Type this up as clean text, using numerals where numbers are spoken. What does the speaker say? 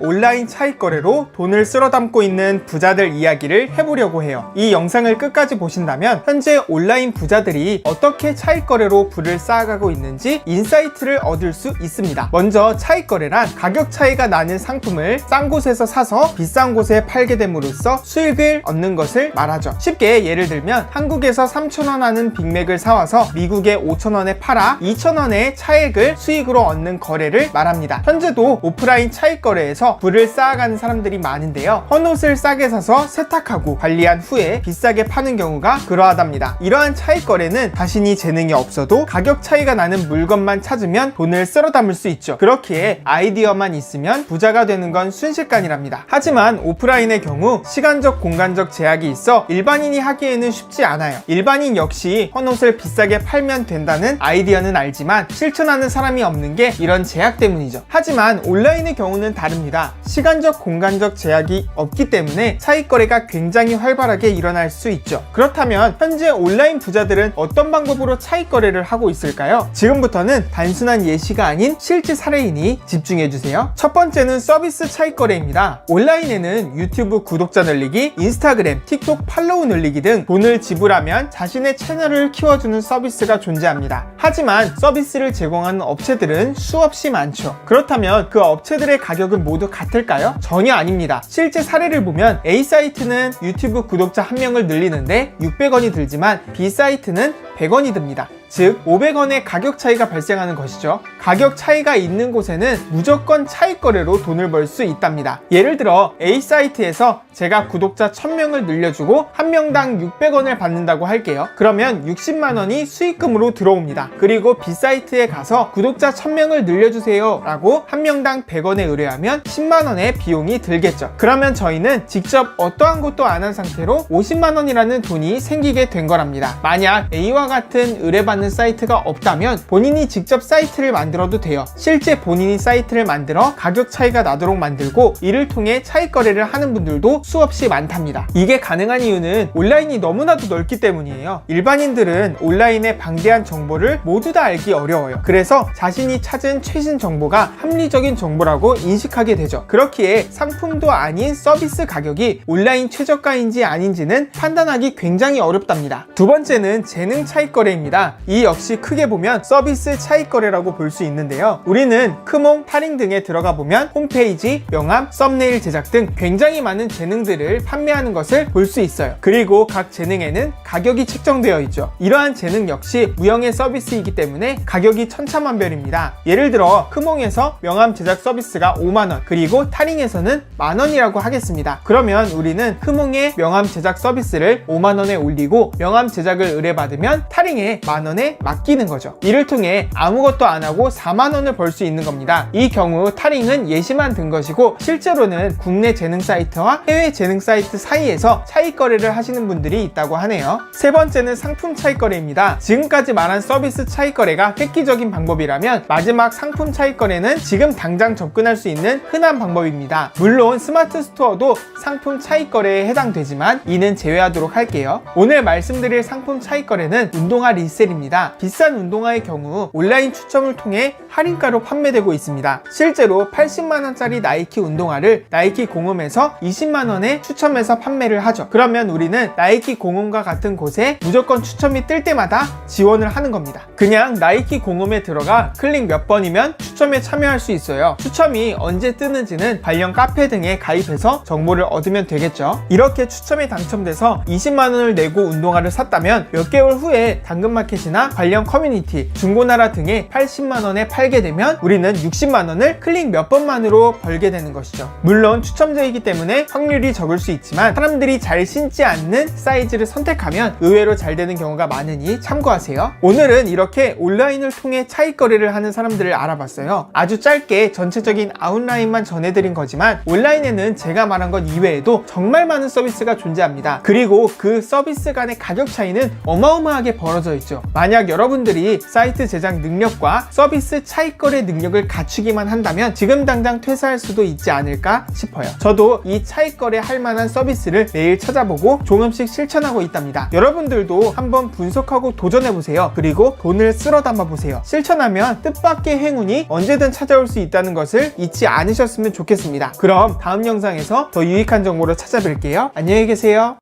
온라인 차익 거래로 돈을 쓸어 담고 있는 부자들 이야기를 해보려고 해요. 이 영상을 끝까지 보신다면 현재 온라인 부자들이 어떻게 차익 거래로 부를 쌓아가고 있는지 인사이트를 얻을 수 있습니다. 먼저 차익 거래란 가격 차이가 나는 상품을 싼 곳에서 사서 비싼 곳에 팔게 됨으로써 수익을 얻는 것을 말하죠. 쉽게 예를 들면 한국에서 3,000원 하는 빅맥을 사와서 미국에 5,000원에 팔아 2,000원의 차익을 수익으로 얻는 거래를 말합니다. 현재도 오프라인 차익 거래에서 부를 쌓아가는 사람들이 많은데요. 헌옷을 싸게 사서 세탁하고 관리한 후에 비싸게 파는 경우가 그러하답니다. 이러한 차익 거래는 자신이 재능이 없어도 가격 차이가 나는 물건만 찾으면 돈을 쓸어 담을 수 있죠. 그렇기에 아이디어만 있으면 부자가 되는 건 순식간이랍니다. 하지만 오프라인의 경우 시간적 공간적 제약이 있어 일반인이 하기에는 쉽지 않아요. 일반인 역시 헌옷을 비싸게 팔면 된다는 아이디어는 알지만 실천하는 사람이 없는 게 이런 제약 때문이죠. 하지만 온라인의 경우는 다릅니다. 시간적 공간적 제약이 없기 때문에 차익 거래가 굉장히 활발하게 일어날 수 있죠. 그렇다면 현재 온라인 부자들은 어떤 방법으로 차익 거래를 하고 있을까요? 지금부터는 단순한 예시가 아닌 실제 사례이니 집중해주세요. 첫 번째는 서비스 차익 거래입니다. 온라인에는 유튜브 구독자 늘리기, 인스타그램, 틱톡 팔로우 늘리기 등 돈을 지불하면 자신의 채널을 키워주는 서비스가 존재합니다. 하지만 서비스를 제공하는 업체들은 수없이 많죠. 그렇다면 그 업체들의 가격은 모두 같을까요? 전혀 아닙니다. 실제 사례를 보면 A사이트는 유튜브 구독자 1명을 늘리는데 600원이 들지만 B사이트는 100원이 듭니다. 즉 500원의 가격 차이가 발생하는 것이죠. 가격 차이가 있는 곳에는 무조건 차익 거래로 돈을 벌 수 있답니다. 예를 들어 A사이트에서 제가 구독자 1000명을 늘려주고 한 명당 600원을 받는다고 할게요. 그러면 60만원이 수익금으로 들어옵니다. 그리고 B사이트에 가서 구독자 1000명을 늘려주세요 라고 한 명당 100원에 의뢰하면 10만원의 비용이 들겠죠. 그러면 저희는 직접 어떠한 것도 안 한 상태로 50만원이라는 돈이 생기게 된 거랍니다. 만약 A와 같은 의뢰받는 사이트가 없다면 본인이 직접 사이트를 만들어도 돼요. 실제 본인이 사이트를 만들어 가격 차이가 나도록 만들고 이를 통해 차익 거래를 하는 분들도 수없이 많답니다. 이게 가능한 이유는 온라인이 너무나도 넓기 때문이에요. 일반인들은 온라인의 방대한 정보를 모두 다 알기 어려워요. 그래서 자신이 찾은 최신 정보가 합리적인 정보라고 인식하게 되죠. 그렇기에 상품도 아닌 서비스 가격이 온라인 최저가인지 아닌지는 판단하기 굉장히 어렵답니다. 두 번째는 재능 차익 거래입니다. 이 역시 크게 보면 서비스 차익 거래라고 볼 수 있는데요. 우리는 크몽, 타링 등에 들어가 보면 홈페이지, 명함, 썸네일 제작 등 굉장히 많은 재능들을 판매하는 것을 볼 수 있어요. 그리고 각 재능에는 가격이 책정되어 있죠. 이러한 재능 역시 무형의 서비스이기 때문에 가격이 천차만별입니다. 예를 들어 크몽에서 명함 제작 서비스가 5만원, 그리고 타링에서는 만원이라고 하겠습니다. 그러면 우리는 크몽의 명함 제작 서비스를 5만원에 올리고 명함 제작을 의뢰받으면 타링에 만원에 맡기는 거죠. 이를 통해 아무것도 안 하고 4만원을 벌 수 있는 겁니다. 이 경우 타링은 예시만 든 것이고 실제로는 국내 재능 사이트와 해외 재능 사이트 사이에서 차익 거래를 하시는 분들이 있다고 하네요. 세 번째는 상품 차익 거래입니다. 지금까지 말한 서비스 차익 거래가 획기적인 방법이라면 마지막 상품 차익 거래는 지금 당장 접근할 수 있는 흔한 방법입니다. 물론 스마트 스토어도 상품 차익 거래에 해당되지만 이는 제외하도록 할게요. 오늘 말씀드릴 상품 차익 거래는 운동화 리셀입니다. 비싼 운동화의 경우 온라인 추첨을 통해 할인가로 판매되고 있습니다. 실제로 80만원짜리 나이키 운동화를 나이키 공홈에서 20만원에 추첨해서 판매를 하죠. 그러면 우리는 나이키 공홈과 같은 곳에 무조건 추첨이 뜰 때마다 지원을 하는 겁니다. 그냥 나이키 공홈에 들어가 클릭 몇 번이면 추첨에 참여할 수 있어요. 추첨이 언제 뜨는지는 관련 카페 등에 가입해서 정보를 얻으면 되겠죠. 이렇게 추첨에 당첨돼서 20만원을 내고 운동화를 샀다면 몇 개월 후에 당근마켓이나 관련 커뮤니티, 중고나라 등에 80만원에 팔게 되면 우리는 60만원을 클릭 몇 번만으로 벌게 되는 것이죠. 물론 추첨제이기 때문에 확률이 적을 수 있지만 사람들이 잘 신지 않는 사이즈를 선택하면 의외로 잘 되는 경우가 많으니 참고하세요. 오늘은 이렇게 온라인을 통해 차익 거래를 하는 사람들을 알아봤어요. 아주 짧게 전체적인 아웃라인만 전해드린 거지만 온라인에는 제가 말한 것 이외에도 정말 많은 서비스가 존재합니다. 그리고 그 서비스 간의 가격 차이는 어마어마하게 벌어져 있죠. 만약 여러분들이 사이트 제작 능력과 서비스 차익거래 능력을 갖추기만 한다면 지금 당장 퇴사할 수도 있지 않을까 싶어요. 저도 이 차익거래 할 만한 서비스를 매일 찾아보고 조금씩 실천하고 있답니다. 여러분들도 한번 분석하고 도전해보세요. 그리고 돈을 쓸어 담아보세요. 실천하면 뜻밖의 행운이 언제든 찾아올 수 있다는 것을 잊지 않으셨으면 좋겠습니다. 그럼 다음 영상에서 더 유익한 정보로 찾아뵐게요. 안녕히 계세요.